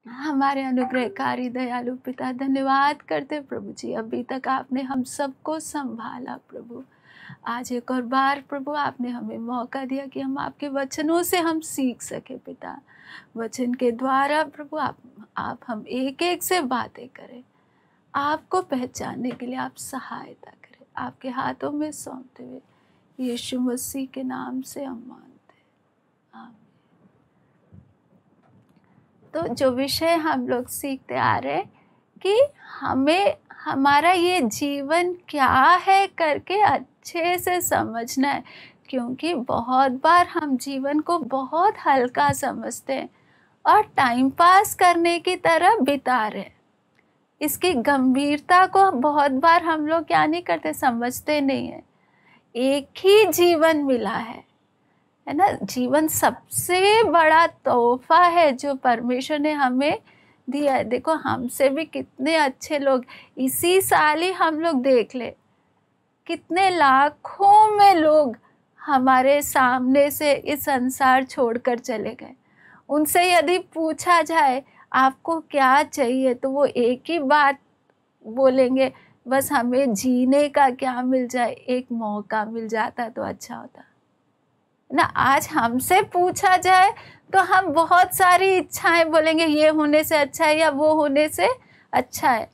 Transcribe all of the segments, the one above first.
हमारे अनुग्रहकारी दयालु पिता, धन्यवाद करते प्रभु जी, अभी तक आपने हम सबको संभाला प्रभु। आज एक और बार प्रभु आपने हमें मौका दिया कि हम आपके वचनों से हम सीख सके पिता। वचन के द्वारा प्रभु आप हम एक एक से बातें करें, आपको पहचानने के लिए आप सहायता करें। आपके हाथों में सौंपते हुए यीशु मसीह के नाम से हम मांगते हैं, आमीन। तो जो विषय हम लोग सीखते आ रहे कि हमें हमारा ये जीवन क्या है करके अच्छे से समझना है, क्योंकि बहुत बार हम जीवन को बहुत हल्का समझते हैं और टाइम पास करने की तरह बिता रहे हैं। इसकी गंभीरता को बहुत बार हम लोग क्या नहीं करते, समझते नहीं है। एक ही जीवन मिला है ना। जीवन सबसे बड़ा तोहफा है जो परमेश्वर ने हमें दिया है। देखो हमसे भी कितने अच्छे लोग इसी साल ही हम लोग देख ले, कितने लाखों में लोग हमारे सामने से इस संसार छोड़कर चले गए। उनसे यदि पूछा जाए आपको क्या चाहिए, तो वो एक ही बात बोलेंगे, बस हमें जीने का क्या मिल जाए, एक मौका मिल जाता तो अच्छा होता ना। आज हमसे पूछा जाए तो हम बहुत सारी इच्छाएं बोलेंगे, ये होने से अच्छा है या वो होने से अच्छा है।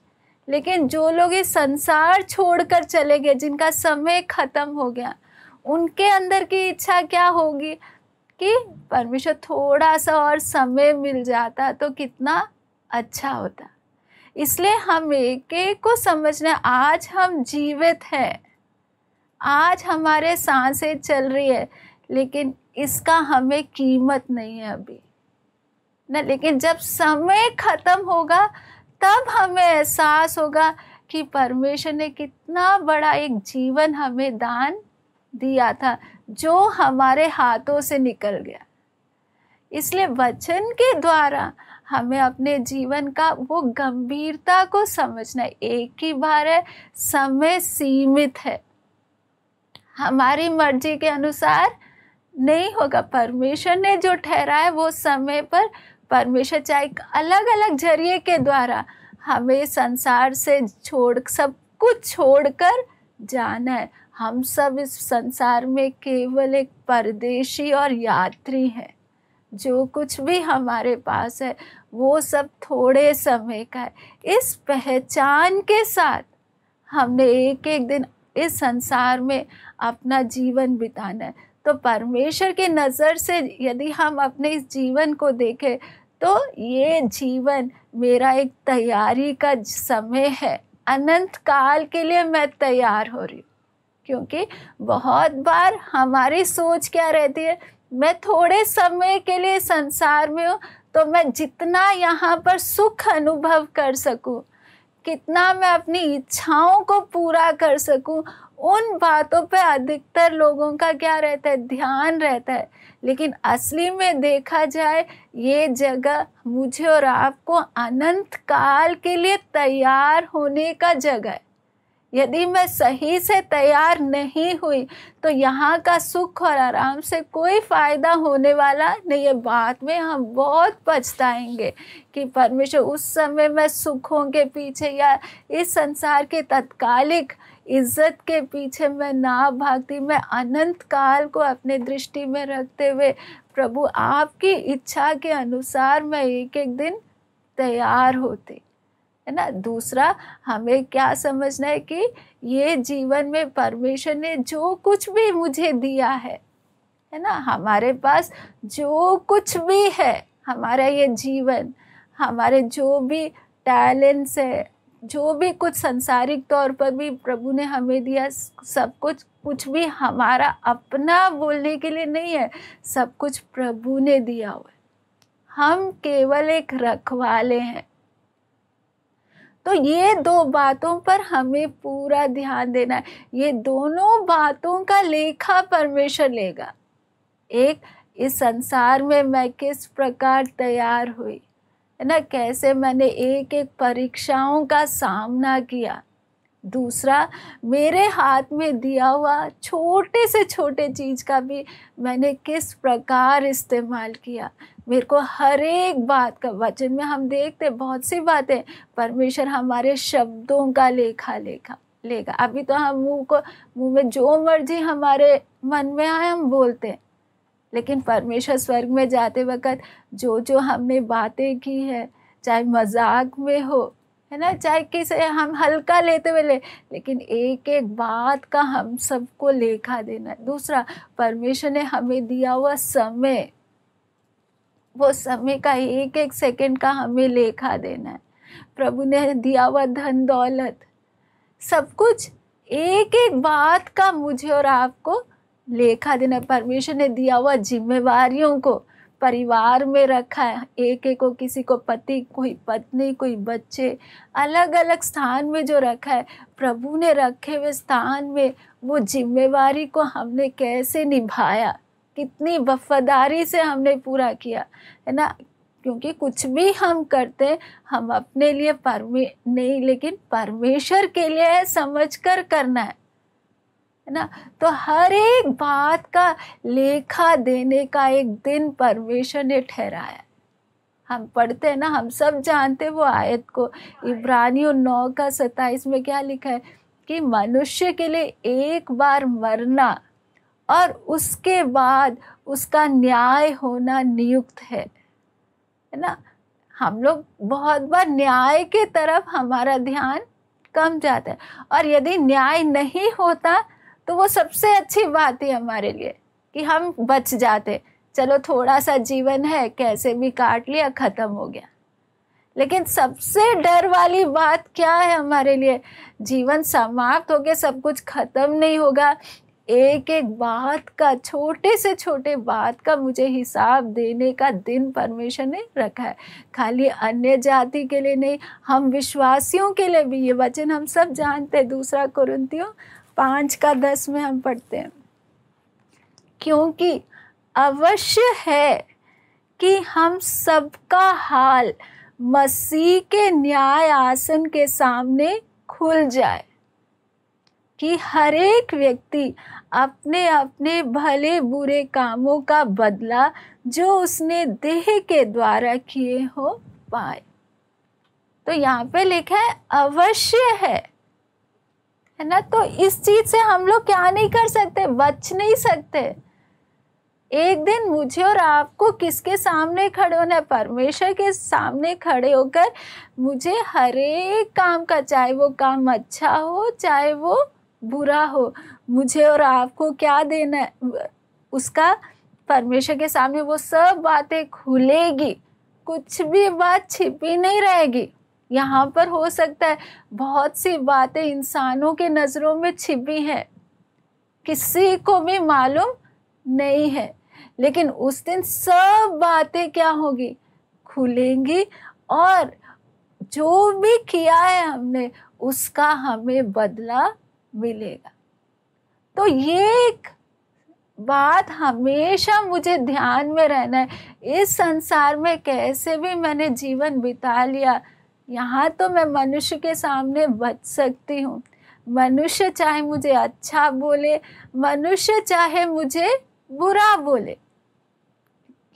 लेकिन जो लोग इस संसार छोड़कर चले गए, जिनका समय खत्म हो गया, उनके अंदर की इच्छा क्या होगी कि परमेश्वर थोड़ा सा और समय मिल जाता तो कितना अच्छा होता। इसलिए हम एक एक को समझना, आज हम जीवित हैं, आज हमारे सांसें चल रही है, लेकिन इसका हमें कीमत नहीं है अभी ना। लेकिन जब समय खत्म होगा तब हमें एहसास होगा कि परमेश्वर ने कितना बड़ा एक जीवन हमें दान दिया था, जो हमारे हाथों से निकल गया। इसलिए वचन के द्वारा हमें अपने जीवन का वो गंभीरता को समझना है। एक ही बार है, समय सीमित है, हमारी मर्जी के अनुसार नहीं होगा। परमेश्वर ने जो ठहराया वो समय पर परमेश्वर चाहे अलग अलग जरिए के द्वारा हमें संसार से सब कुछ छोड़कर जाना है। हम सब इस संसार में केवल एक परदेशी और यात्री हैं। जो कुछ भी हमारे पास है वो सब थोड़े समय का है। इस पहचान के साथ हमने एक एक दिन इस संसार में अपना जीवन बिताना है। तो परमेश्वर की नज़र से यदि हम अपने इस जीवन को देखें तो ये जीवन मेरा एक तैयारी का समय है। अनंत काल के लिए मैं तैयार हो रही हूँ। क्योंकि बहुत बार हमारी सोच क्या रहती है, मैं थोड़े समय के लिए संसार में हूँ, तो मैं जितना यहाँ पर सुख अनुभव कर सकूँ, कितना मैं अपनी इच्छाओं को पूरा कर सकूं, उन बातों पे अधिकतर लोगों का क्या रहता है, ध्यान रहता है। लेकिन असली में देखा जाए ये जगह मुझे और आपको अनंत काल के लिए तैयार होने का जगह है। यदि मैं सही से तैयार नहीं हुई तो यहाँ का सुख और आराम से कोई फ़ायदा होने वाला नहीं है। बाद में हम बहुत पछताएंगे कि परमेश्वर उस समय मैं सुखों के पीछे या इस संसार के तत्कालिक इज्जत के पीछे मैं ना भागती, मैं अनंत काल को अपने दृष्टि में रखते हुए प्रभु आपकी इच्छा के अनुसार मैं एक एक दिन तैयार होती, है ना। दूसरा हमें क्या समझना है कि ये जीवन में परमेश्वर ने जो कुछ भी मुझे दिया है ना, हमारे पास जो कुछ भी है, हमारा ये जीवन, हमारे जो भी टैलेंट्स है, जो भी कुछ सांसारिक तौर पर भी प्रभु ने हमें दिया, सब कुछ भी हमारा अपना बोलने के लिए नहीं है, सब कुछ प्रभु ने दिया हुआ है। हम केवल एक रखवाले हैं। तो ये दो बातों पर हमें पूरा ध्यान देना है। ये दोनों बातों का लेखा परमेश्वर लेगा। एक, इस संसार में मैं किस प्रकार तैयार हुई, है ना, कैसे मैंने एक एक परीक्षाओं का सामना किया, दूसरा, मेरे हाथ में दिया हुआ छोटे से छोटे चीज़ का भी मैंने किस प्रकार इस्तेमाल किया। मेरे को हर एक बात का, वचन में हम देखते बहुत सी बातें, परमेश्वर हमारे शब्दों का लेखा लेगा। अभी तो हम मुंह में जो मर्जी हमारे मन में आए हम बोलते हैं, लेकिन परमेश्वर स्वर्ग में जाते वक्त जो जो हमने बातें की है, चाहे मजाक में हो, है ना, चाहे किसे हम हल्का लेते हुए लेकिन एक एक बात का हम सबको लेखा देना है। दूसरा, परमेश्वर ने हमें दिया हुआ समय, वो समय का एक एक सेकंड का हमें लेखा देना है। प्रभु ने दिया हुआ धन दौलत, सब कुछ, एक एक बात का मुझे और आपको लेखा देना। परमेश्वर ने दिया हुआ जिम्मेवारियों को परिवार में रखा है, एक एक को, किसी को पति, कोई पत्नी, कोई बच्चे, अलग अलग स्थान में जो रखा है, प्रभु ने रखे हुए स्थान में वो जिम्मेवारी को हमने कैसे निभाया, कितनी वफादारी से हमने पूरा किया, है ना। क्योंकि कुछ भी हम करते हैं हम अपने लिए नहीं, लेकिन परमेश्वर के लिए है, समझ कर करना है ना। तो हर एक बात का लेखा देने का एक दिन परमेश्वर ने ठहराया। हम पढ़ते हैं ना, हम सब जानते हैं वो आयत को, इब्रानियों 9:27 में क्या लिखा है कि मनुष्य के लिए एक बार मरना और उसके बाद उसका न्याय होना नियुक्त है ना। हम लोग बहुत बार न्याय के तरफ हमारा ध्यान कम जाता है, और यदि न्याय नहीं होता तो वो सबसे अच्छी बात है हमारे लिए कि हम बच जाते, चलो थोड़ा सा जीवन है, कैसे भी काट लिया, खत्म हो गया। लेकिन सबसे डर वाली बात क्या है हमारे लिए? जीवन समाप्त हो गया, सब कुछ खत्म नहीं होगा, एक एक बात का, छोटे से छोटे बात का मुझे हिसाब देने का दिन परमेश्वर ने रखा है। खाली अन्य जाति के लिए नहीं, हम विश्वासियों के लिए भी। ये वचन हम सब जानते हैं, 2 कुरिन्थियों 5:10 में हम पढ़ते हैं, क्योंकि अवश्य है कि हम सबका हाल मसीह के न्याय आसन के सामने खुल जाए, कि हर एक व्यक्ति अपने अपने भले बुरे कामों का बदला जो उसने देह के द्वारा किए हो पाए। तो यहाँ पे लिखा है अवश्य है ना। तो इस चीज से हम लोग क्या नहीं कर सकते, बच नहीं सकते। एक दिन मुझे और आपको किसके सामने खड़े होना है? परमेश्वर के सामने खड़े होकर मुझे हर एक काम का, चाहे वो काम अच्छा हो चाहे वो बुरा हो, मुझे और आपको क्या देना है उसका? परमेश्वर के सामने वो सब बातें खुलेगी, कुछ भी बात छिपी नहीं रहेगी। यहाँ पर हो सकता है बहुत सी बातें इंसानों के नजरों में छिपी हैं, किसी को भी मालूम नहीं है, लेकिन उस दिन सब बातें क्या होगी? खुलेंगी, और जो भी किया है हमने उसका हमें बदला मिलेगा। तो ये एक बात हमेशा मुझे ध्यान में रहना है। इस संसार में कैसे भी मैंने जीवन बिता लिया, यहाँ तो मैं मनुष्य के सामने बच सकती हूँ। मनुष्य चाहे मुझे अच्छा बोले, मनुष्य चाहे मुझे बुरा बोले,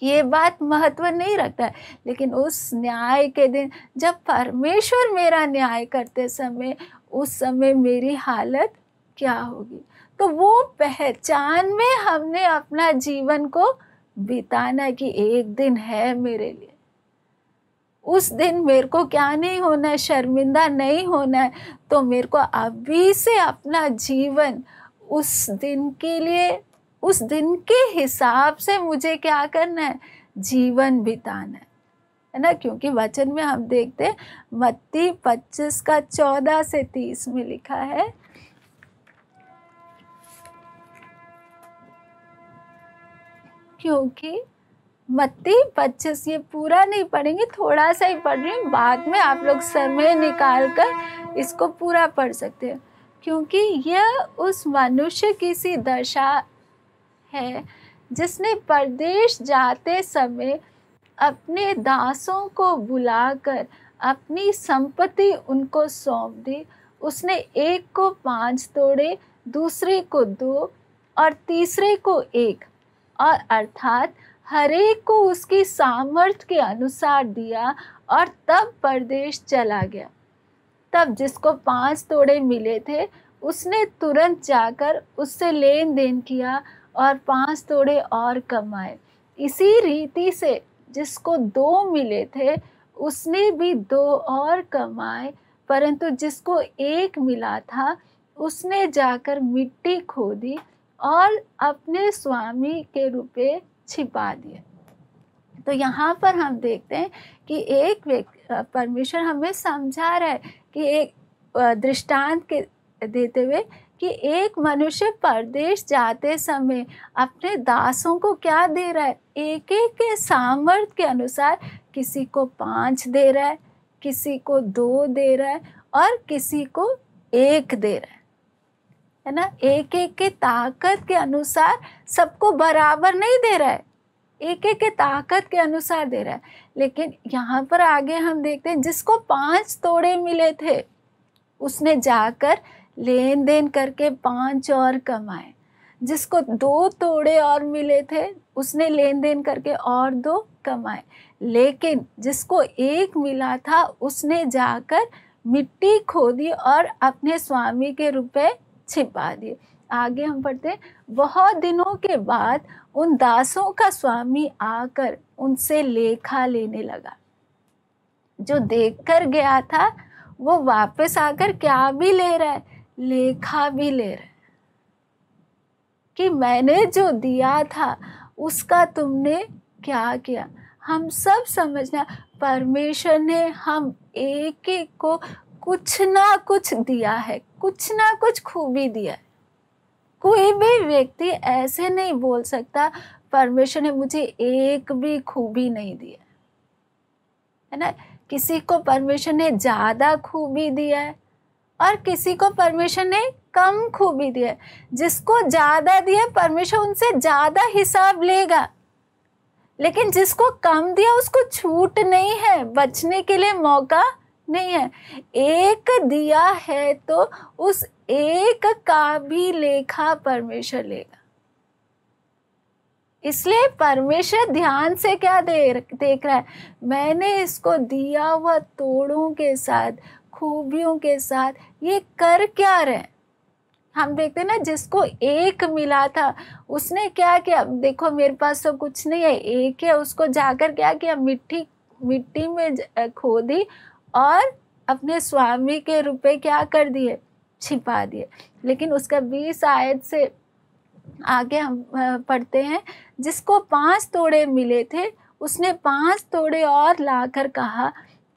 ये बात महत्व नहीं रखता है। लेकिन उस न्याय के दिन जब परमेश्वर मेरा न्याय करते समय, उस समय मेरी हालत क्या होगी? तो वो पहचान में हमने अपना जीवन को बिताना कि एक दिन है मेरे लिए। उस दिन मेरे को क्या नहीं होना है? शर्मिंदा नहीं होना है। तो मेरे को अभी से अपना जीवन उस दिन के लिए, उस दिन के हिसाब से मुझे क्या करना है? जीवन बिताना है ना। क्योंकि वचन में हम देखते हैं मत्ती 25:14-30 में लिखा है, क्योंकि मत्ती 25, ये पूरा नहीं पढ़ेंगे, थोड़ा सा ही पढ़ रही हूँ, बाद में आप लोग समय निकाल कर इसको पूरा पढ़ सकते हैं। क्योंकि यह उस मनुष्य की सी दशा है जिसने परदेश जाते समय अपने दासों को बुलाकर अपनी संपत्ति उनको सौंप दी। उसने एक को 5 तोड़े, दूसरे को 2 और तीसरे को 1, और अर्थात हरेक को उसकी सामर्थ्य के अनुसार दिया और तब परदेश चला गया। तब जिसको 5 तोड़े मिले थे उसने तुरंत जाकर उससे लेन देन किया और 5 तोड़े और कमाए। इसी रीति से जिसको 2 मिले थे उसने भी 2 और कमाए, परंतु जिसको 1 मिला था उसने जाकर मिट्टी खोदी और अपने स्वामी के रुपए छिपा दिए। तो यहाँ पर हम देखते हैं कि एक परमेश्वर हमें समझा रहा है कि एक दृष्टांत के देते हुए कि एक मनुष्य परदेश जाते समय अपने दासों को क्या दे रहा है, एक एक के सामर्थ्य के अनुसार। किसी को 5 दे रहा है, किसी को 2 दे रहा है और किसी को 1 दे रहा है ना। एक एक के ताकत के अनुसार सबको बराबर नहीं दे रहा है, एक एक के ताकत के अनुसार दे रहा है। लेकिन यहाँ पर आगे हम देखते हैं जिसको 5 तोड़े मिले थे उसने जाकर लेन देन करके 5 और कमाए। जिसको 2 तोड़े और मिले थे उसने लेन देन करके और 2 कमाए। लेकिन जिसको 1 मिला था उसने जाकर मिट्टी खोदी और अपने स्वामी के रुपए छिपा दिए। आगे हम पढ़ते हैं, बहुत दिनों के बाद उन दासों का स्वामी आकर उनसे लेखा लेने लगा। जो देखकर गया था वो वापस आकर क्या भी ले रहा है, लेखा भी ले रहा है कि मैंने जो दिया था उसका तुमने क्या किया। हम सब समझना, परमेश्वर ने हम एक एक को कुछ ना कुछ दिया है, कुछ ना कुछ खूबी दिया है। कोई भी व्यक्ति ऐसे नहीं बोल सकता परमेश्वर ने मुझे एक भी खूबी नहीं दिया है ना। किसी को परमेश्वर ने ज़्यादा खूबी दिया है और किसी को परमेश्वर ने कम खूबी दिया है। जिसको ज़्यादा दिया परमेश्वर उनसे ज़्यादा हिसाब लेगा, लेकिन जिसको कम दिया उसको छूट नहीं है, बचने के लिए मौका नहीं है। एक दिया है तो उस एक का भी लेखा परमेश्वर लेगा। इसलिए परमेश्वर ध्यान से क्या देख रहा है, मैंने इसको दिया हुआ तोड़ों के साथ, खूबियों के साथ ये कर क्या रहे। हम देखते हैं ना, जिसको 1 मिला था उसने क्या किया, देखो मेरे पास तो कुछ नहीं है, 1 है, उसको जाकर क्या किया, मिट्टी में खोदी और अपने स्वामी के रुपए क्या कर दिए, छिपा दिए। लेकिन उसका 20 आयत से आगे हम पढ़ते हैं, जिसको 5 तोड़े मिले थे उसने 5 तोड़े और लाकर कहा,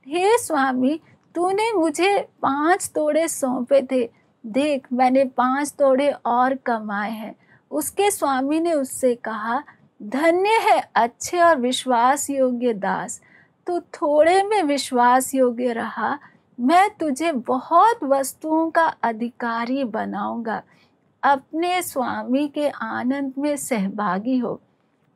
हे स्वामी तूने मुझे 5 तोड़े सौंपे थे, देख मैंने 5 तोड़े और कमाए हैं। उसके स्वामी ने उससे कहा, धन्य है अच्छे और विश्वास योग्य दास, तू थोड़े में विश्वास योग्य रहा, मैं तुझे बहुत वस्तुओं का अधिकारी बनाऊंगा, अपने स्वामी के आनंद में सहभागी हो।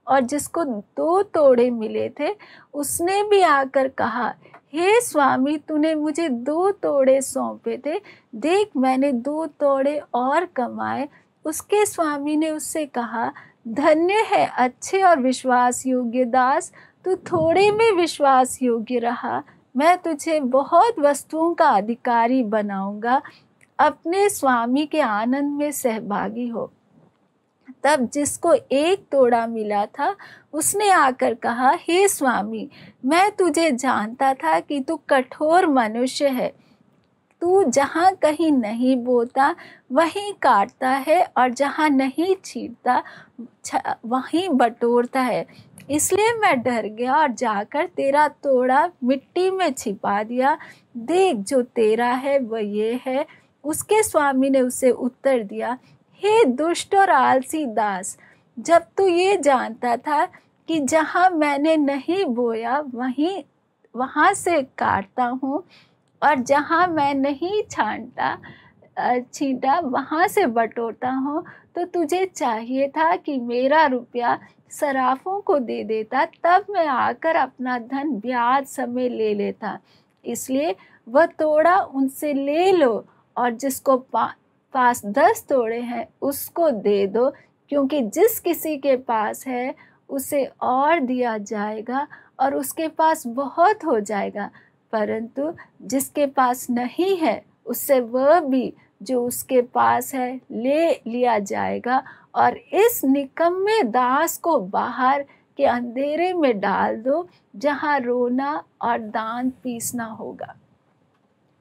और जिसको 2 तोड़े मिले थे उसने भी आकर कहा, हे स्वामी तूने मुझे 2 तोड़े सौंपे थे, देख मैंने 2 तोड़े और कमाए। उसके स्वामी ने उससे कहा, धन्य है अच्छे और विश्वास योग्य दास, तू थोड़े में विश्वास योग्य रहा, मैं तुझे बहुत वस्तुओं का अधिकारी बनाऊंगा, अपने स्वामी के आनंद में सहभागी हो। तब जिसको 1 तोड़ा मिला था उसने आकर कहा, हे स्वामी मैं तुझे जानता था कि तू कठोर मनुष्य है, तू जहाँ कहीं नहीं बोता वहीं काटता है और जहाँ नहीं छींटता वहीं बटोरता है। इसलिए मैं डर गया और जाकर तेरा तोड़ा मिट्टी में छिपा दिया, देख जो तेरा है वह ये है। उसके स्वामी ने उसे उत्तर दिया, हे दुष्ट और आलसी दास, जब तू ये जानता था कि जहाँ मैंने नहीं बोया वहाँ से काटता हूँ और जहाँ मैं नहीं छींटा वहाँ से बटोरता हूँ, तो तुझे चाहिए था कि मेरा रुपया सराफों को दे देता, तब मैं आकर अपना धन ब्याज समय ले लेता। इसलिए वह तोड़ा उनसे ले लो और जिसको पास 10 तोड़े हैं उसको दे दो, क्योंकि जिस किसी के पास है उसे और दिया जाएगा और उसके पास बहुत हो जाएगा, परंतु जिसके पास नहीं है उससे वह भी जो उसके पास है ले लिया जाएगा। और इस निकम्मे दास को बाहर के अंधेरे में डाल दो, जहाँ रोना और दांत पीसना होगा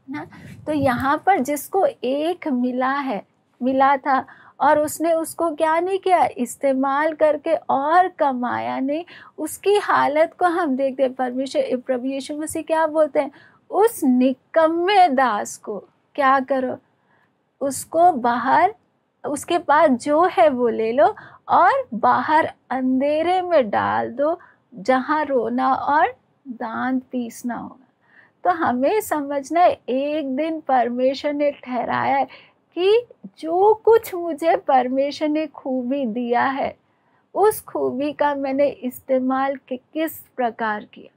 ना। तो यहाँ पर जिसको एक मिला था और उसने उसको क्या नहीं किया, इस्तेमाल करके और कमाया नहीं, उसकी हालत को हम देखते हैं। परमेश्वर प्रभु यीशु मसीह क्या बोलते हैं, उस निकम्मे दास को क्या करो, उसको बाहर, उसके पास जो है वो ले लो और बाहर अंधेरे में डाल दो, जहाँ रोना और दांत पीसना होगा। तो हमें समझना है, एक दिन परमेश्वर ने ठहराया है कि जो कुछ मुझे परमेश्वर ने खूबी दिया है, उस खूबी का मैंने इस्तेमाल किस प्रकार किया,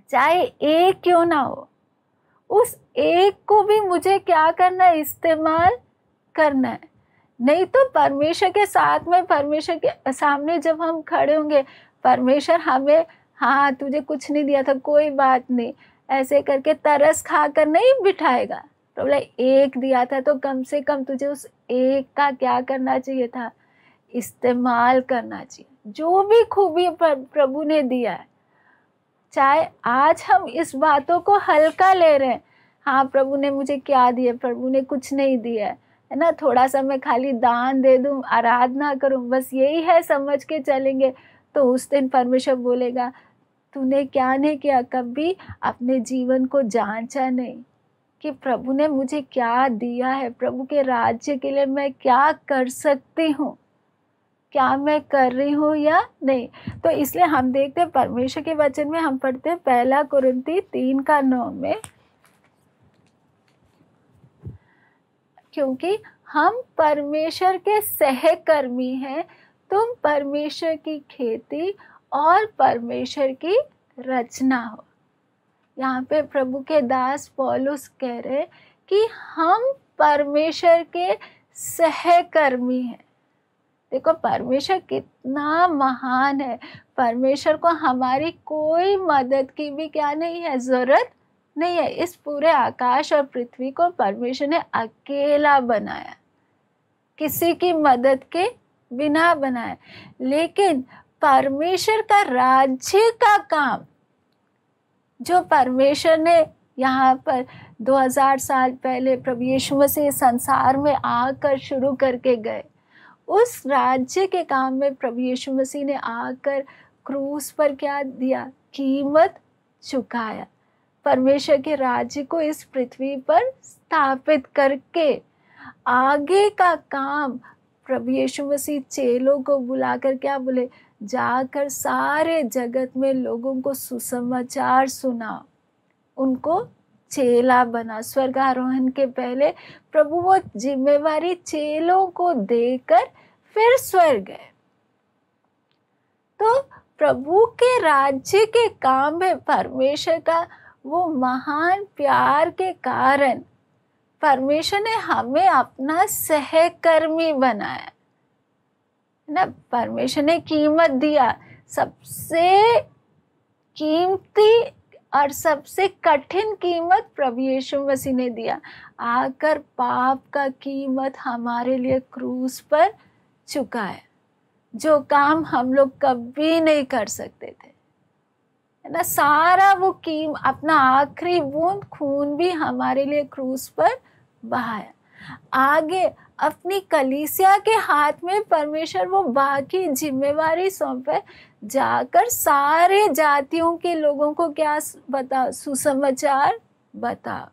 चाहे एक क्यों ना हो, उस एक को भी मुझे क्या करना है, इस्तेमाल करना है। नहीं तो परमेश्वर के साथ में, परमेश्वर के सामने जब हम खड़े होंगे, परमेश्वर हमें, हाँ तुझे कुछ नहीं दिया था, कोई बात नहीं, ऐसे करके तरस खा कर नहीं बिठाएगा। तो बोला एक दिया था तो कम से कम तुझे उस एक का क्या करना चाहिए था, इस्तेमाल करना चाहिए। जो भी खूबी प्रभु ने दिया है, चाहे आज हम इस बातों को हल्का ले रहे हैं, हाँ प्रभु ने मुझे क्या दिया, प्रभु ने कुछ नहीं दिया है ना, थोड़ा सा मैं खाली दान दे दूं, आराधना करूं, बस यही है समझ के चलेंगे, तो उस दिन परमेश्वर बोलेगा तूने क्या नहीं किया, कभी अपने जीवन को जांचा नहीं कि प्रभु ने मुझे क्या दिया है, प्रभु के राज्य के लिए मैं क्या कर सकती हूँ, क्या मैं कर रही हूँ या नहीं। तो इसलिए हम देखते हैं परमेश्वर के वचन में, हम पढ़ते हैं 1 कुरिन्ती 3:9 में, क्योंकि हम परमेश्वर के सहकर्मी हैं, तुम परमेश्वर की खेती और परमेश्वर की रचना हो। यहाँ पे प्रभु के दास पौलुस कह रहे कि हम परमेश्वर के सहकर्मी हैं। देखो परमेश्वर कितना महान है, परमेश्वर को हमारी कोई मदद की भी क्या नहीं है, जरूरत नहीं है। इस पूरे आकाश और पृथ्वी को परमेश्वर ने अकेला बनाया, किसी की मदद के बिना बनाया। लेकिन परमेश्वर का राज्य का काम जो परमेश्वर ने यहाँ पर 2000 साल पहले प्रभु यीशु मसीह संसार में आकर शुरू करके गए, उस राज्य के काम में प्रभु यीशु मसीह ने आकर क्रूस पर क्या दिया, कीमत चुकाया, परमेश्वर के राज्य को इस पृथ्वी पर स्थापित करके आगे का काम प्रभु यीशु मसीह चेलों को बुलाकर क्या बोले, जाकर सारे जगत में लोगों को सुसमाचार सुनाओ, उनको चेला बना। स्वर्गारोहण के पहले प्रभु वो जिम्मेवारी चेलों को देकर फिर स्वर्ग गए। तो प्रभु के राज्य के काम में परमेश्वर का वो महान प्यार के कारण परमेश्वर ने हमें अपना सहकर्मी बनाया ना। परमेश्वर ने कीमत दिया, सबसे कीमती और सबसे कठिन कीमत प्रभु यीशु मसीह ने दिया, आकर पाप का कीमत हमारे लिए क्रूस पर चुकाया, जो काम हम लोग कभी नहीं कर सकते थे, है ना। सारा वो अपना आखिरी बूंद खून भी हमारे लिए क्रूस पर बहाया। आगे अपनी कलीसिया के हाथ में परमेश्वर वो बाकी जिम्मेवारी सौंपे, जाकर सारे जातियों के लोगों को क्या बताओ, सुसमाचार बताओ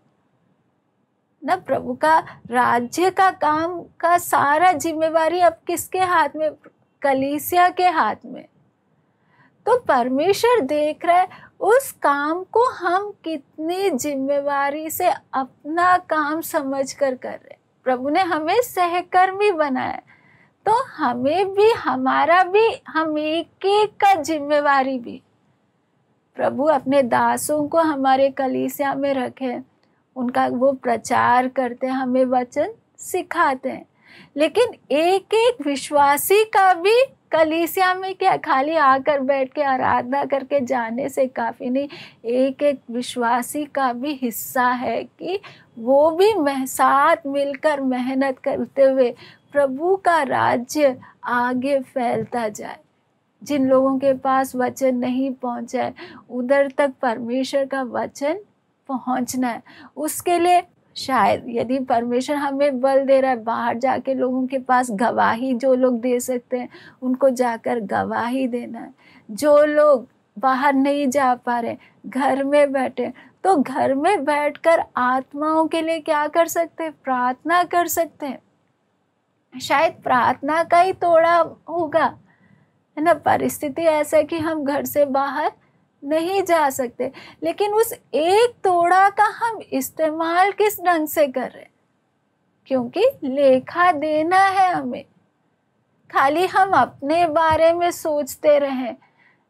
ना। प्रभु का राज्य का काम का सारा जिम्मेवारी अब किसके हाथ में, कलीसिया के हाथ में। तो परमेश्वर देख रहा है उस काम को हम कितनी जिम्मेवारी से अपना काम समझकर कर रहे हैं। प्रभु ने हमें सहकर्मी बनाया, तो हमें भी, हमारा भी, हम एक एक का जिम्मेवारी भी। प्रभु अपने दासों को हमारे कलीसिया में रखे, उनका वो प्रचार करते हैं, हमें वचन सिखाते हैं। लेकिन एक एक विश्वासी का भी कलीसिया में क्या खाली आकर बैठ के आराधना करके जाने से काफ़ी नहीं, एक एक विश्वासी का भी हिस्सा है कि वो भी साथ मिलकर मेहनत करते हुए प्रभु का राज्य आगे फैलता जाए। जिन लोगों के पास वचन नहीं पहुंचा है, उधर तक परमेश्वर का वचन पहुंचना है। उसके लिए शायद यदि परमेश्वर हमें बल दे रहा है, बाहर जाके लोगों के पास गवाही, जो लोग दे सकते हैं उनको जाकर गवाही देना है। जो लोग बाहर नहीं जा पा रहे, घर में बैठे, तो घर में बैठकर आत्माओं के लिए क्या कर सकते हैं? प्रार्थना कर सकते हैं। शायद प्रार्थना का ही तोड़ा होगा, है ना। परिस्थिति ऐसा है कि हम घर से बाहर नहीं जा सकते, लेकिन उस एक तोड़ा का हम इस्तेमाल किस ढंग से कर रहे हैं? क्योंकि लेखा देना है हमें। खाली हम अपने बारे में सोचते रहें,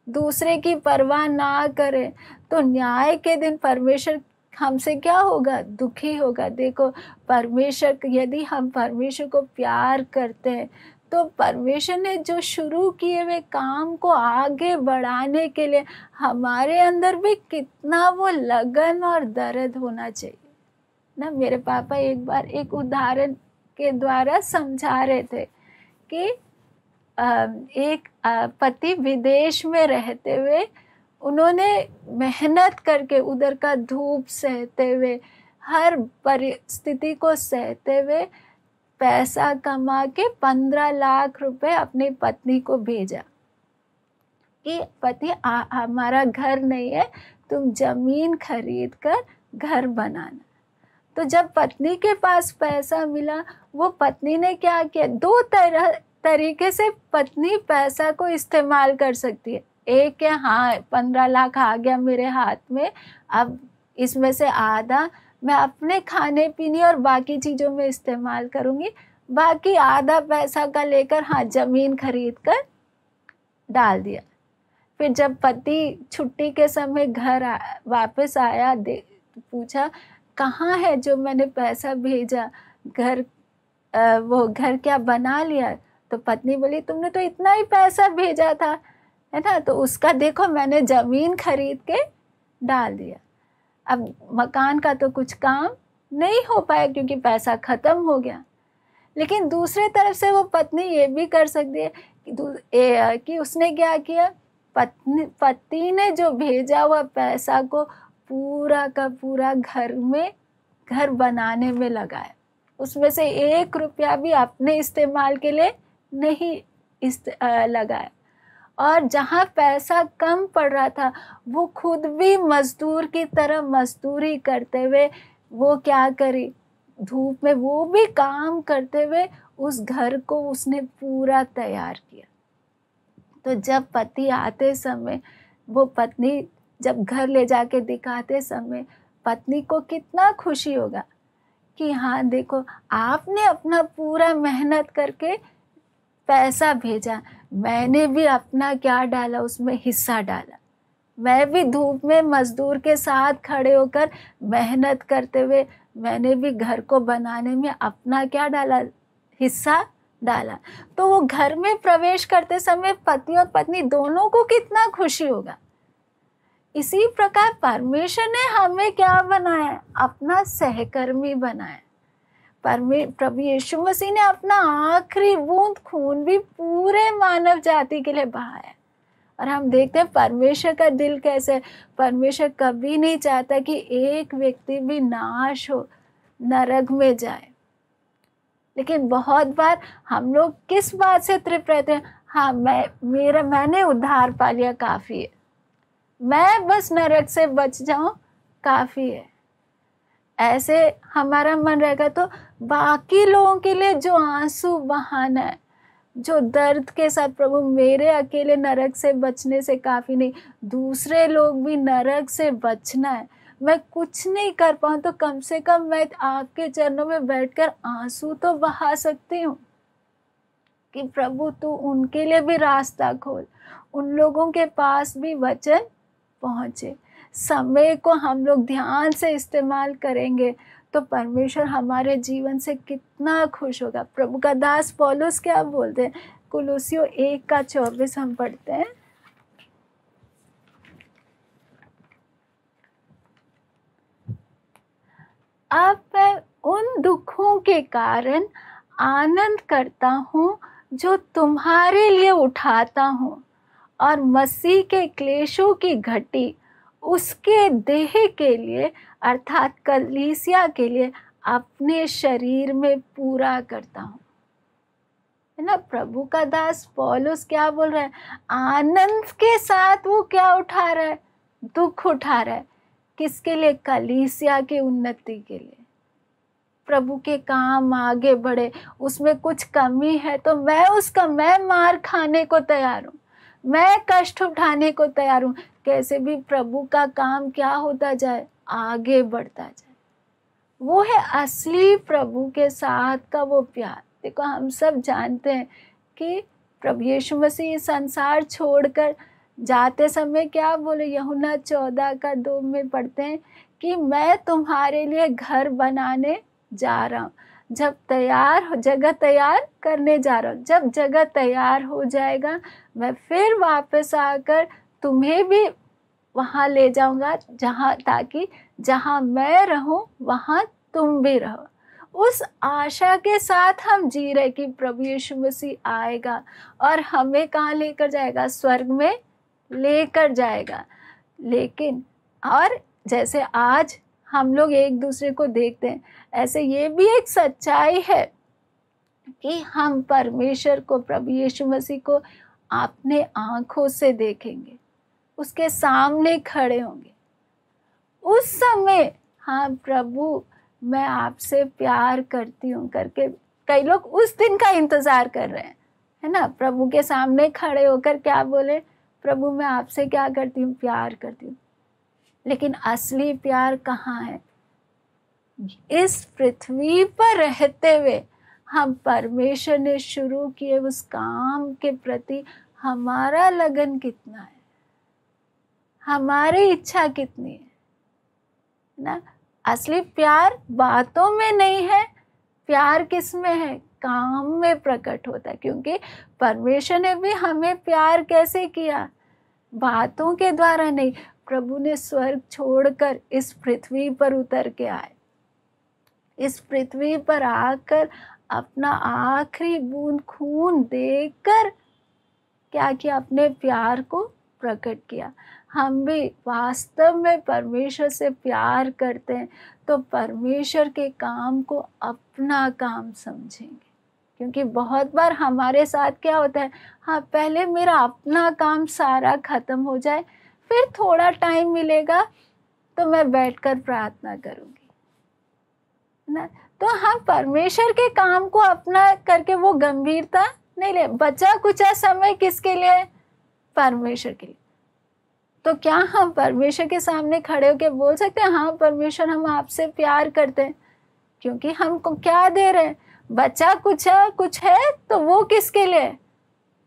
दूसरे की परवाह ना करें, तो न्याय के दिन परमेश्वर हमसे क्या होगा? दुखी होगा। देखो, परमेश्वर, यदि हम परमेश्वर को प्यार करते हैं तो परमेश्वर ने जो शुरू किए हुए काम को आगे बढ़ाने के लिए हमारे अंदर भी कितना वो लगन और दर्द होना चाहिए ना। मेरे पापा एक बार एक उदाहरण के द्वारा समझा रहे थे कि एक पति विदेश में रहते हुए उन्होंने मेहनत करके उधर का धूप सहते हुए, हर परिस्थिति को सहते हुए पैसा कमा के 15 लाख रुपए अपनी पत्नी को भेजा कि पति हमारा घर नहीं है, तुम जमीन खरीद कर घर बनाना। तो जब पत्नी के पास पैसा मिला, वो पत्नी ने क्या किया? दो तरीके से पत्नी पैसा को इस्तेमाल कर सकती है। एक है, हाँ 15 लाख आ गया मेरे हाथ में, अब इसमें से आधा मैं अपने खाने पीने और बाकी चीज़ों में इस्तेमाल करूँगी, बाकी आधा पैसा का लेकर हाँ ज़मीन खरीद कर डाल दिया। फिर जब पति छुट्टी के समय घर वापस आया, पूछा कहाँ है जो मैंने पैसा भेजा, वो घर क्या बना लिया? तो पत्नी बोली तुमने तो इतना ही पैसा भेजा था, है ना, तो उसका देखो मैंने ज़मीन खरीद के डाल दिया। अब मकान का तो कुछ काम नहीं हो पाया क्योंकि पैसा ख़त्म हो गया। लेकिन दूसरे तरफ से वो पत्नी ये भी कर सकती है कि उसने क्या किया? पति ने जो भेजा हुआ पैसा को पूरा का पूरा घर बनाने में लगाया। उसमें से 1 रुपया भी अपने इस्तेमाल के लिए नहीं लगाया। और जहाँ पैसा कम पड़ रहा था, वो खुद भी मजदूर की तरह मजदूरी करते हुए वो क्या करी? धूप में वो भी काम करते हुए उस घर को उसने पूरा तैयार किया। तो जब पति आते समय, वो पत्नी जब घर ले जाके दिखाते समय, पत्नी को कितना खुशी होगा कि हाँ देखो, आपने अपना पूरा मेहनत करके पैसा भेजा, मैंने भी अपना क्या डाला, उसमें हिस्सा डाला। मैं भी धूप में मजदूर के साथ खड़े होकर मेहनत करते हुए मैंने भी घर को बनाने में अपना क्या डाला? हिस्सा डाला। तो वो घर में प्रवेश करते समय पति और पत्नी दोनों को कितना खुशी होगा। इसी प्रकार परमेश्वर ने हमें क्या बनाया? अपना सहकर्मी बनाया। प्रभु यीशु मसीह ने अपना आखिरी बूंद खून भी पूरे मानव जाति के लिए बहाया। और हम देखते हैं परमेश्वर का दिल कैसे। परमेश्वर कभी नहीं चाहता कि एक व्यक्ति भी नाश हो, नरक में जाए। लेकिन बहुत बार हम लोग किस बात से तृप्त रहते हैं? हाँ, मैंने उद्धार पा लिया, काफ़ी है, मैं बस नरक से बच जाऊं, काफ़ी है। ऐसे हमारा मन रहेगा तो बाकी लोगों के लिए जो आंसू बहाना है, जो दर्द के साथ, प्रभु मेरे अकेले नरक से बचने से काफ़ी नहीं, दूसरे लोग भी नरक से बचना है। मैं कुछ नहीं कर पाऊँ तो कम से कम मैं आपके चरणों में बैठकर आंसू तो बहा सकती हूँ कि प्रभु तू उनके लिए भी रास्ता खोल, उन लोगों के पास भी वचन पहुँचे। समय को हम लोग ध्यान से इस्तेमाल करेंगे तो परमेश्वर हमारे जीवन से कितना खुश होगा। प्रभु का दास पौलुस क्या बोलते हैं, कुलुस्सियों 1:24 हम पढ़ते हैं। अब मैं उन दुखों के कारण आनंद करता हूँ जो तुम्हारे लिए उठाता हूँ, और मसीह के क्लेशों की घटी उसके देह के लिए अर्थात कलीसिया के लिए अपने शरीर में पूरा करता हूँ। है ना, प्रभु का दास पौलुस क्या बोल रहा है, आनंद के साथ वो क्या उठा रहा है, दुख उठा रहा है। किसके लिए, कलीसिया की उन्नति के लिए, प्रभु के काम आगे बढ़े। उसमें कुछ कमी है तो मैं मार खाने को तैयार हूँ, मैं कष्ट उठाने को तैयार हूँ, कैसे भी प्रभु का काम क्या होता जाए, आगे बढ़ता जाए। वो है असली प्रभु के साथ का वो प्यार। देखो हम सब जानते हैं कि प्रभु यीशु मसीह संसार छोड़कर जाते समय क्या बोले, यूहन्ना 14:2 में पढ़ते हैं कि मैं तुम्हारे लिए घर बनाने जा रहा हूँ, जगह तैयार करने जा रहा हूँ। जब जगह तैयार हो जाएगा मैं फिर वापस आकर तुम्हें भी वहाँ ले जाऊंगा, ताकि जहाँ मैं रहूं वहाँ तुम भी रहो। उस आशा के साथ हम जी रहे कि प्रभु यीशु मसीह आएगा और हमें कहाँ लेकर जाएगा, स्वर्ग में लेकर जाएगा। लेकिन और जैसे आज हम लोग एक दूसरे को देखते हैं, ऐसे ये भी एक सच्चाई है कि हम परमेश्वर को, प्रभु यीशु मसीह को अपने आंखों से देखेंगे, उसके सामने खड़े होंगे। उस समय हाँ प्रभु मैं आपसे प्यार करती हूँ करके कई लोग उस दिन का इंतजार कर रहे हैं, है ना, प्रभु के सामने खड़े होकर क्या बोले, प्रभु मैं आपसे क्या करती हूँ, प्यार करती हूँ। लेकिन असली प्यार कहाँ है, इस पृथ्वी पर रहते हुए हम परमेश्वर ने शुरू किए उस काम के प्रति हमारा लगन कितना है, हमारी इच्छा कितनी है ना। असली प्यार बातों में नहीं है, प्यार किस में है, काम में प्रकट होता है। क्योंकि परमेश्वर ने भी हमें प्यार कैसे किया, बातों के द्वारा नहीं। प्रभु ने स्वर्ग छोड़कर इस पृथ्वी पर उतर के आए, इस पृथ्वी पर आकर अपना आखिरी बूंद खून देकर क्या किया, अपने प्यार को प्रकट किया। हम भी वास्तव में परमेश्वर से प्यार करते हैं तो परमेश्वर के काम को अपना काम समझेंगे। क्योंकि बहुत बार हमारे साथ क्या होता है, हाँ पहले मेरा अपना काम सारा खत्म हो जाए, फिर थोड़ा टाइम मिलेगा तो मैं बैठकर प्रार्थना करूँगी ना। तो हम परमेश्वर के काम को अपना करके वो गंभीरता नहीं ले, बचा कुचा समय किसके लिए, परमेश्वर के लिए। तो क्या हम परमेश्वर के सामने खड़े होकर बोल सकते हैं, हाँ परमेश्वर हम आपसे प्यार करते हैं, क्योंकि हमको क्या दे रहे हैं, बचा कुछ है तो वो किसके लिए,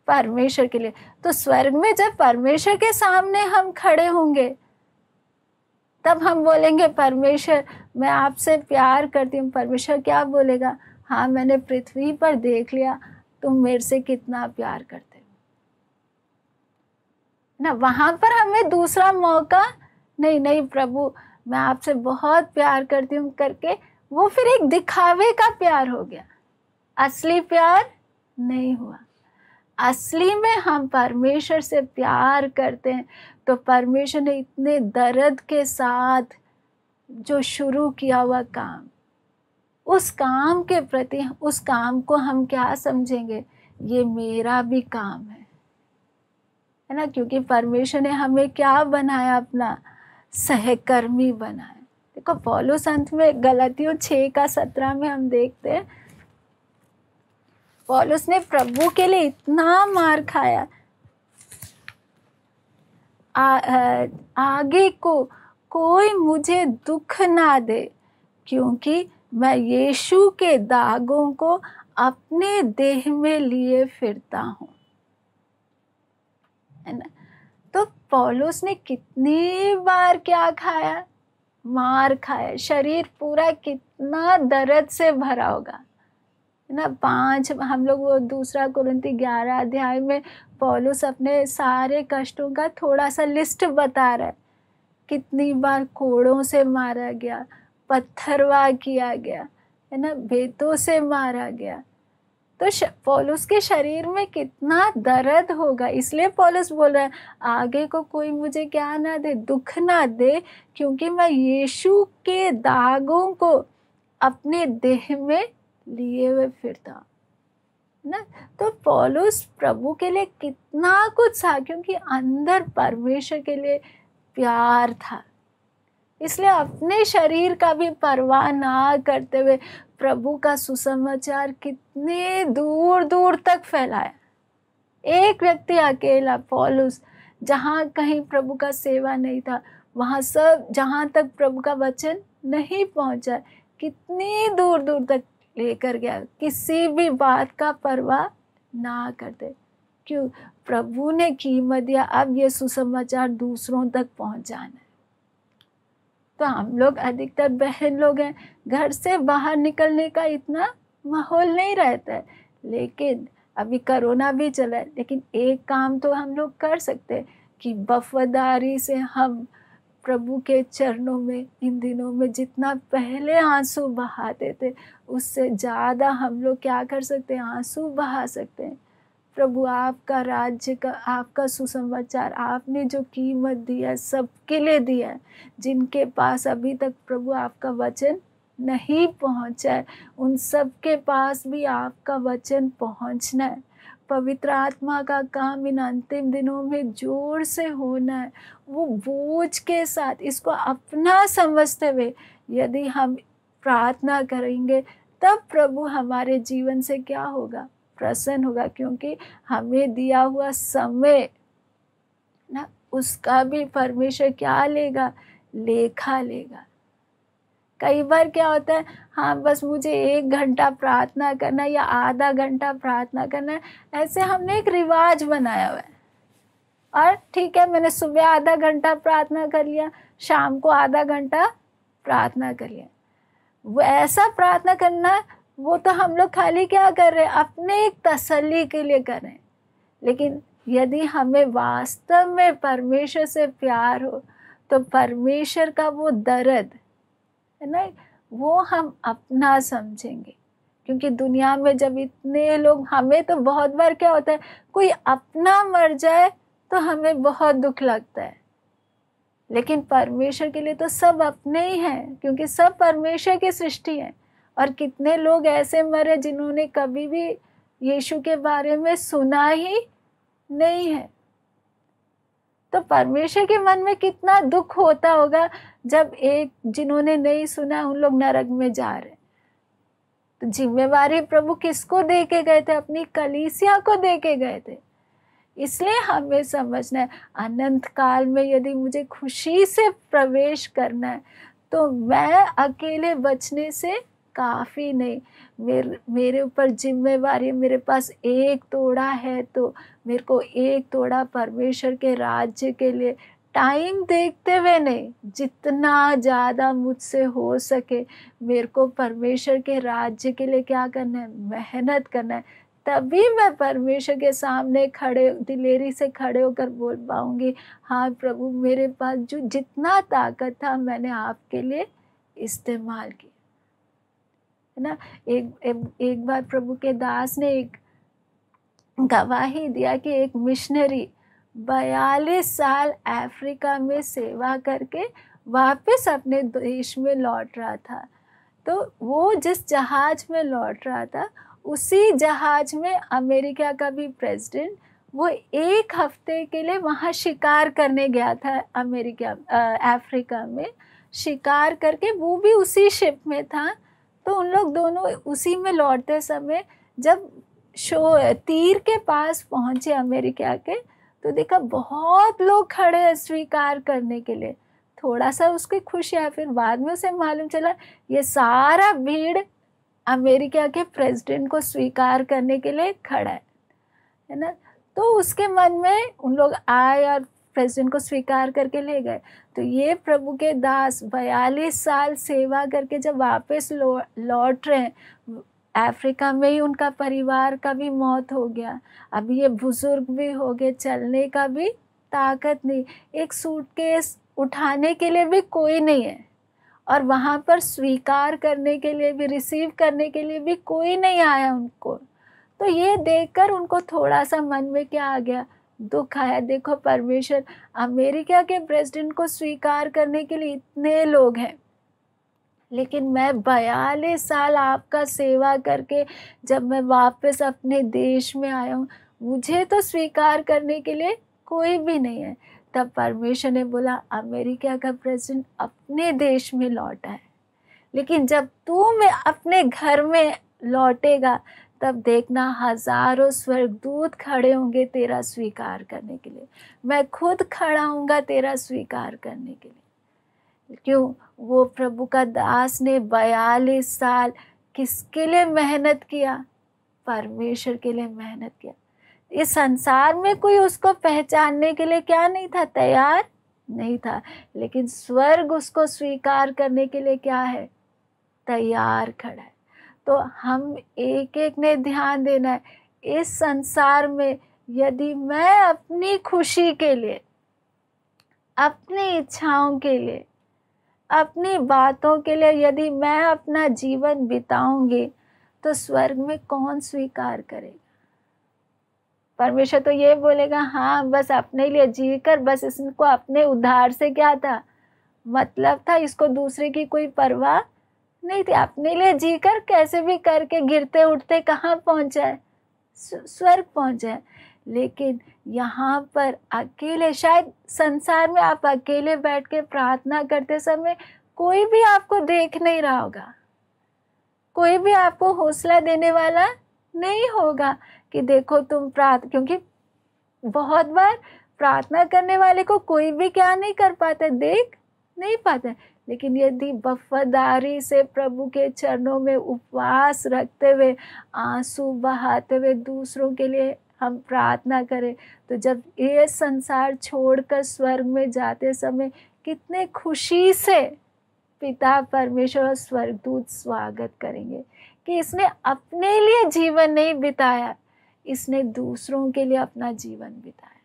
परमेश्वर के लिए। तो स्वर्ग में जब परमेश्वर के सामने हम खड़े होंगे तब हम बोलेंगे परमेश्वर मैं आपसे प्यार करती हूँ। परमेश्वर क्या बोलेगा, हाँ मैंने पृथ्वी पर देख लिया तुम मेरे से कितना प्यार करते हो ना। वहां पर हमें दूसरा मौका नहीं प्रभु मैं आपसे बहुत प्यार करती हूँ करके वो फिर एक दिखावे का प्यार हो गया, असली प्यार नहीं हुआ। असली में हम परमेश्वर से प्यार करते हैं तो परमेश्वर ने इतने दर्द के साथ जो शुरू किया हुआ काम, उस काम के प्रति उस काम को हम क्या समझेंगे, ये मेरा भी काम है ना। क्योंकि परमेश्वर ने हमें क्या बनाया, अपना सहकर्मी बनाया। देखो पौलुस अंत में गलातियों 6:17 में हम देखते हैं, पौलुस ने प्रभु के लिए इतना मार खाया, आगे को कोई मुझे दुख ना दे, क्योंकि मैं यीशु के दागों को अपने देह में लिए फिरता हूँ, है ना। तो पौलुस ने कितनी बार क्या खाया, मार खाया, शरीर पूरा कितना दर्द से भरा होगा, है ना। 5 हम लोग वो 2 कुरिन्थी 11 अध्याय में पौलुस अपने सारे कष्टों का थोड़ा सा लिस्ट बता रहा है। कितनी बार कोड़ों से मारा गया, पत्थरवाह किया गया, है ना, बेतों से मारा गया। तो पौलुस के शरीर में कितना दर्द होगा। इसलिए पौलुस बोल रहा है आगे को कोई मुझे क्या ना दे, दुख ना दे, क्योंकि मैं यीशु के दागों को अपने देह में लिए हुए फिरता ना। तो पौलुस प्रभु के लिए कितना कुछ था, क्योंकि अंदर परमेश्वर के लिए प्यार था। इसलिए अपने शरीर का भी परवाह ना करते हुए प्रभु का सुसमाचार कितने दूर दूर तक फैलाया। एक व्यक्ति अकेला पौलुस, जहाँ कहीं प्रभु का सेवा नहीं था, वहाँ सब, जहाँ तक प्रभु का वचन नहीं पहुँचा, कितनी दूर दूर तक लेकर गया, किसी भी बात का परवाह ना करते। क्यों? प्रभु ने कीमत दिया, अब ये सुसमाचार दूसरों तक पहुँचाना है। तो हम लोग अधिकतर बहन लोग हैं, घर से बाहर निकलने का इतना माहौल नहीं रहता है, लेकिन अभी कोरोना भी चला है, लेकिन एक काम तो हम लोग कर सकते हैं कि वफादारी से हम प्रभु के चरणों में इन दिनों में जितना पहले आंसू बहाते थे, उससे ज़्यादा हम लोग क्या कर सकते हैं, आंसू बहा सकते हैं। प्रभु आपका राज्य का, आपका सुसमाचार आपने जो कीमत दिया सबके लिए दिया है। जिनके पास अभी तक प्रभु आपका वचन नहीं पहुंचा है, उन सब के पास भी आपका वचन पहुंचना है। पवित्र आत्मा का काम इन अंतिम दिनों में जोर से होना है। वो बोझ के साथ इसको अपना समझते हुए यदि हम प्रार्थना करेंगे, तब प्रभु हमारे जीवन से क्या होगा, प्रसन्न होगा। क्योंकि हमें दिया हुआ समय ना, उसका भी परमेश्वर क्या लेगा, लेखा लेगा। कई बार क्या होता है, हाँ बस मुझे 1 घंटा प्रार्थना करना या आधा घंटा प्रार्थना करना है, ऐसे हमने एक रिवाज बनाया हुआ है। और ठीक है, मैंने सुबह आधा घंटा प्रार्थना कर लिया, शाम को आधा घंटा प्रार्थना कर लिया। वो ऐसा प्रार्थना करना, वो तो हम लोग खाली क्या कर रहे हैं, अपने एक तसल्ली के लिए कर रहे हैं। लेकिन यदि हमें वास्तव में परमेश्वर से प्यार हो, तो परमेश्वर का वो दर्द है ना, वो हम अपना समझेंगे। क्योंकि दुनिया में जब इतने लोग, हमें तो बहुत बार क्या होता है, कोई अपना मर जाए तो हमें बहुत दुख लगता है, लेकिन परमेश्वर के लिए तो सब अपने ही हैं, क्योंकि सब परमेश्वर की सृष्टि है। और कितने लोग ऐसे मरे जिन्होंने कभी भी यीशु के बारे में सुना ही नहीं है। तो परमेश्वर के मन में कितना दुख होता होगा जब एक जिन्होंने नहीं सुना उन लोग नरक में जा रहे। तो जिम्मेवारी प्रभु किसको दे के गए थे, अपनी कलीसिया को दे के गए थे। इसलिए हमें समझना है, अनंत काल में यदि मुझे खुशी से प्रवेश करना है, तो मैं अकेले बचने से काफ़ी नहीं, मेरे ऊपर जिम्मेवारी, मेरे पास 1 तोड़ा है तो मेरे को 1 तोड़ा परमेश्वर के राज्य के लिए टाइम देखते हुए नहीं, जितना ज़्यादा मुझसे हो सके मेरे को परमेश्वर के राज्य के लिए क्या करना है, मेहनत करना है। तभी मैं परमेश्वर के सामने खड़े, दिलेरी से खड़े होकर बोल पाऊंगी, हाँ प्रभु, मेरे पास जो जितना ताकत था मैंने आपके लिए इस्तेमाल किया, है ना। एक बार प्रभु के दास ने एक गवाही दिया कि एक मिशनरी 42 साल अफ्रीका में सेवा करके वापस अपने देश में लौट रहा था। तो वो जिस जहाज में लौट रहा था, उसी जहाज में अमेरिका का भी प्रेसिडेंट, वो 1 हफ्ते के लिए वहाँ शिकार करने गया था, अफ्रीका में शिकार करके, वो भी उसी शिप में था। तो उन लोग दोनों उसी में लौटते समय जब तीर के पास पहुँचे अमेरिका के, तो देखा बहुत लोग खड़े हैं स्वीकार करने के लिए। थोड़ा सा उसकी खुशी है, फिर बाद में उसे मालूम चला ये सारा भीड़ अमेरिका के प्रेसिडेंट को स्वीकार करने के लिए खड़ा है ना। तो उसके मन में, उन लोग आए और प्रेसिडेंट को स्वीकार करके ले गए। तो ये प्रभु के दास 42 साल सेवा करके जब वापस लौट रहे हैं, अफ्रीका में ही उनका परिवार का भी मौत हो गया, अभी ये बुजुर्ग भी हो गए, चलने का भी ताकत नहीं, एक सूटकेस उठाने के लिए भी कोई नहीं है, और वहाँ पर स्वीकार करने के लिए भी, रिसीव करने के लिए भी कोई नहीं आया उनको। तो ये देखकर उनको थोड़ा सा मन में क्या आ गया, दुख आया। देखो परमेश्वर, अमेरिका के प्रेसिडेंट को स्वीकार करने के लिए इतने लोग हैं, लेकिन मैं 42 साल आपका सेवा करके जब मैं वापस अपने देश में आया हूँ, मुझे तो स्वीकार करने के लिए कोई भी नहीं है। तब परमेश्वर ने बोला, अमेरिका का प्रेसिडेंट अपने देश में लौटा है, लेकिन जब तू मैं अपने घर में लौटेगा, तब देखना हजारों स्वर्गदूत खड़े होंगे तेरा स्वीकार करने के लिए, मैं खुद खड़ा हूँगा तेरा स्वीकार करने के लिए। क्यों? वो प्रभु का दास ने 42 साल किसके लिए मेहनत किया? परमेश्वर के लिए मेहनत किया। इस संसार में कोई उसको पहचानने के लिए क्या नहीं था, तैयार नहीं था, लेकिन स्वर्ग उसको स्वीकार करने के लिए क्या है, तैयार खड़ा है। तो हम एक एक ने ध्यान देना है, इस संसार में यदि मैं अपनी खुशी के लिए, अपनी इच्छाओं के लिए, अपनी बातों के लिए यदि मैं अपना जीवन बिताऊंगी, तो स्वर्ग में कौन स्वीकार करेगा? परमेश्वर तो ये बोलेगा, हाँ बस अपने लिए जी कर, बस इसको अपने उद्धार से क्या था, मतलब था, इसको दूसरे की कोई परवाह नहीं थी, अपने लिए जी कर कैसे भी करके गिरते उठते कहाँ पहुँचा है, स्वर्ग पहुँचा है। लेकिन यहाँ पर अकेले, शायद संसार में आप अकेले बैठ के प्रार्थना करते समय कोई भी आपको देख नहीं रहा होगा, कोई भी आपको हौसला देने वाला नहीं होगा कि देखो तुम क्योंकि बहुत बार प्रार्थना करने वाले को कोई भी क्या नहीं कर पाता, देख नहीं पाता। लेकिन यदि वफादारी से प्रभु के चरणों में उपवास रखते हुए, आंसू बहाते हुए दूसरों के लिए हम प्रार्थना करें, तो जब ये संसार छोड़कर स्वर्ग में जाते समय कितने खुशी से पिता परमेश्वर और स्वर्गदूत स्वागत करेंगे कि इसने अपने लिए जीवन नहीं बिताया, इसने दूसरों के लिए अपना जीवन बिताया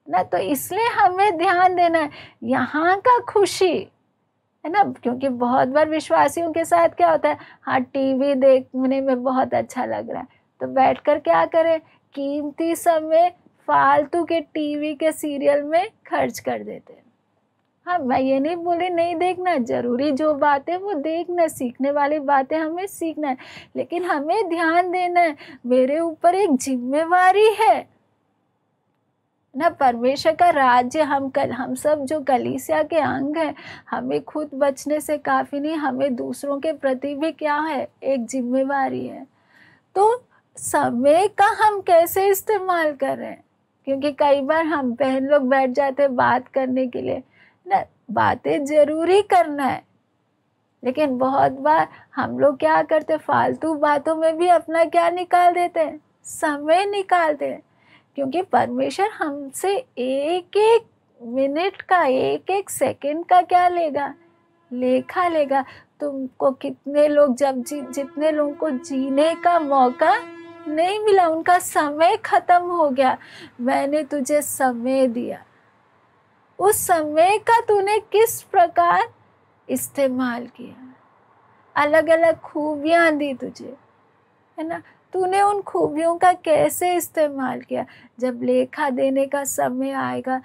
ना। तो इसलिए हमें ध्यान देना है यहाँ का खुशी है ना, क्योंकि बहुत बार विश्वासियों के साथ क्या होता है, हाँ टीवी देखने में बहुत अच्छा लग रहा है, तो बैठकर क्या करें, कीमती समय फालतू के टीवी के सीरियल में खर्च कर देते हैं। हाँ, मैं ये नहीं बोली नहीं देखना, जरूरी जो बातें वो देखना, सीखने वाली बातें हमें सीखना है, लेकिन हमें ध्यान देना है, मेरे ऊपर एक जिम्मेवारी है ना, परमेश्वर का राज्य, हम सब जो कलीसिया के अंग हैं, हमें खुद बचने से काफ़ी नहीं, हमें दूसरों के प्रति भी क्या है, एक जिम्मेवारी है। तो समय का हम कैसे इस्तेमाल कर रहे हैं, क्योंकि कई बार हम बहन लोग बैठ जाते हैं बात करने के लिए ना, बातें जरूरी करना है, लेकिन बहुत बार हम लोग क्या करते, फालतू बातों में भी अपना क्या निकाल देते हैं, समय निकालते हैं। क्योंकि परमेश्वर हमसे एक एक मिनट का, एक एक सेकंड का क्या लेगा, लेखा लेगा। तुमको कितने लोग जितने लोगों को जीने का मौका नहीं मिला, उनका समय खत्म हो गया, मैंने तुझे समय दिया, उस समय का तूने किस प्रकार इस्तेमाल किया, अलग अलग खूबियां दी तुझे, है ना, तूने उन खूबियों का कैसे इस्तेमाल किया। जब लेखा देने का समय आएगा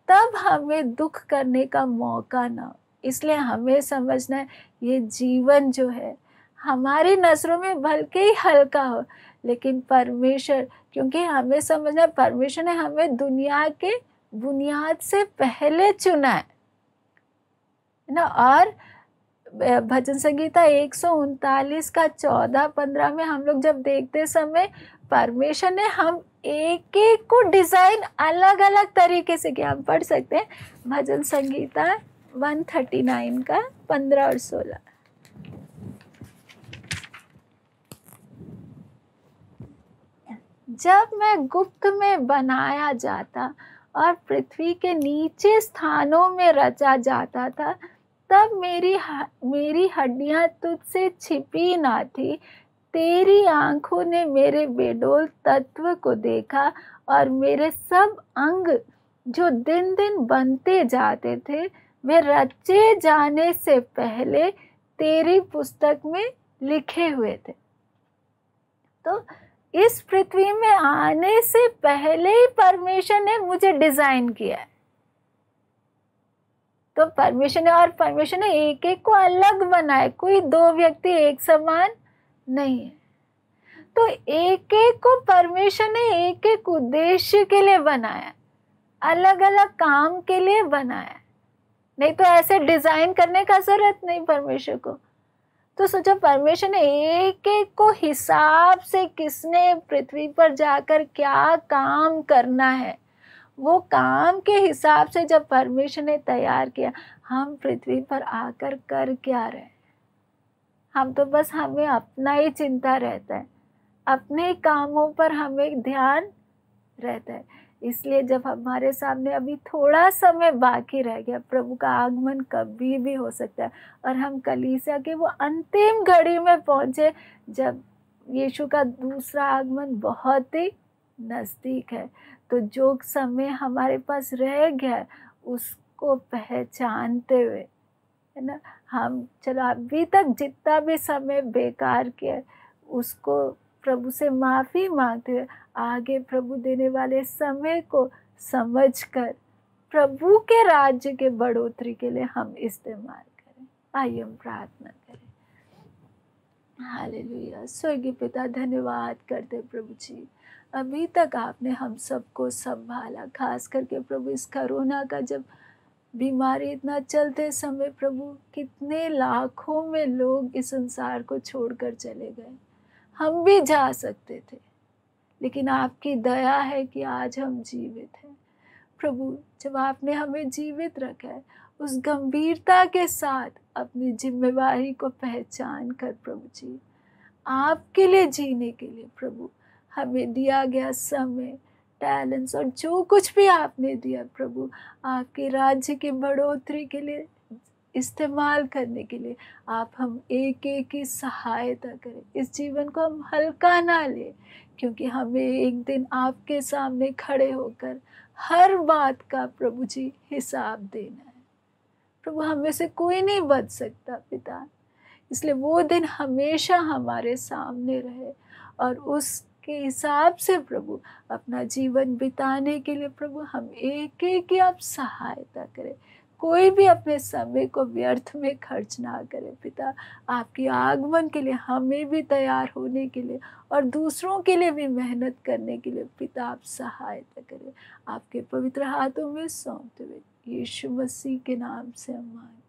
तब हमें दुख करने का मौका ना हो। इसलिए हमें समझना है ये जीवन जो है हमारी नजरों में भले ही हल्का हो, लेकिन परमेश्वर, क्योंकि हमें समझना है परमेश्वर ने हमें दुनिया के बुनियाद से पहले चुना है ना। और भजन संगीता 139 का 14-15 में हम लोग जब देखते समय परमेश्वर ने हम एक एक को डिजाइन अलग अलग तरीके से किया। हम पढ़ सकते हैं भजन संगीता 139 का 15 और 16। जब मैं गुप्त में बनाया जाता और पृथ्वी के नीचे स्थानों में रचा जाता था, तब मेरी हड्डियां तुझसे छिपी ना थी। तेरी आंखों ने मेरे बेडौल तत्व को देखा और मेरे सब अंग जो दिन दिन बनते जाते थे, वे रचे जाने से पहले तेरी पुस्तक में लिखे हुए थे। तो इस पृथ्वी में आने से पहले ही परमेश्वर ने मुझे डिजाइन किया है। तो परमेश्वर ने एक एक को अलग बनाया, कोई दो व्यक्ति एक समान नहीं है। तो एक एक को परमेश्वर ने एक एक उद्देश्य के लिए बनाया, अलग अलग काम के लिए बनाया। नहीं तो ऐसे डिजाइन करने का जरूरत नहीं परमेश्वर को। तो सोचो, परमेश्वर ने एक एक को हिसाब से किसने पृथ्वी पर जाकर क्या काम करना है, वो काम के हिसाब से जब परमेश्वर ने तैयार किया, हम पृथ्वी पर आकर कर क्या रहे? हम तो बस, हमें अपना ही चिंता रहता है, अपने कामों पर हमें ध्यान रहता है। इसलिए जब हमारे सामने अभी थोड़ा समय बाकी रह गया, प्रभु का आगमन कभी भी हो सकता है, और हम कलीसिया के वो अंतिम घड़ी में पहुंचे जब यीशु का दूसरा आगमन बहुत ही नज़दीक है। तो जो समय हमारे पास रह गया उसको पहचानते हुए, है ना, हम चलो अभी तक जितना भी समय बेकार किया उसको प्रभु से माफ़ी मांगते हुए आगे प्रभु देने वाले समय को समझकर प्रभु के राज्य के बढ़ोतरी के लिए हम इस्तेमाल करें। आइए हम प्रार्थना करें। हालेलुया। स्वर्गीय पिता, धन्यवाद करते प्रभु जी, अभी तक आपने हम सबको संभाला। खास करके प्रभु इस कोरोना का जब बीमारी इतना चलते समय प्रभु, कितने लाखों में लोग इस संसार को छोड़कर चले गए। हम भी जा सकते थे, लेकिन आपकी दया है कि आज हम जीवित हैं। प्रभु, जब आपने हमें जीवित रखा है, उस गंभीरता के साथ अपनी जिम्मेवारी को पहचान कर प्रभु जी, आपके लिए जीने के लिए प्रभु हमें दिया गया समय, टैलेंट्स और जो कुछ भी आपने दिया प्रभु, आपके राज्य की बढ़ोतरी के लिए इस्तेमाल करने के लिए आप हम एक एक की सहायता करें। इस जीवन को हम हल्का ना लें, क्योंकि हमें एक दिन आपके सामने खड़े होकर हर बात का प्रभु जी हिसाब देना है। प्रभु, हमें से कोई नहीं बच सकता पिता, इसलिए वो दिन हमेशा हमारे सामने रहे और उसके हिसाब से प्रभु अपना जीवन बिताने के लिए प्रभु हम एक एक की आप सहायता करें। कोई भी अपने समय को व्यर्थ में खर्च ना करे पिता। आपकी आगमन के लिए हमें भी तैयार होने के लिए और दूसरों के लिए भी मेहनत करने के लिए पिता आप सहायता करें। आपके पवित्र हाथों में सौंपते हुए यीशु मसीह के नाम से हम मांगते हैं।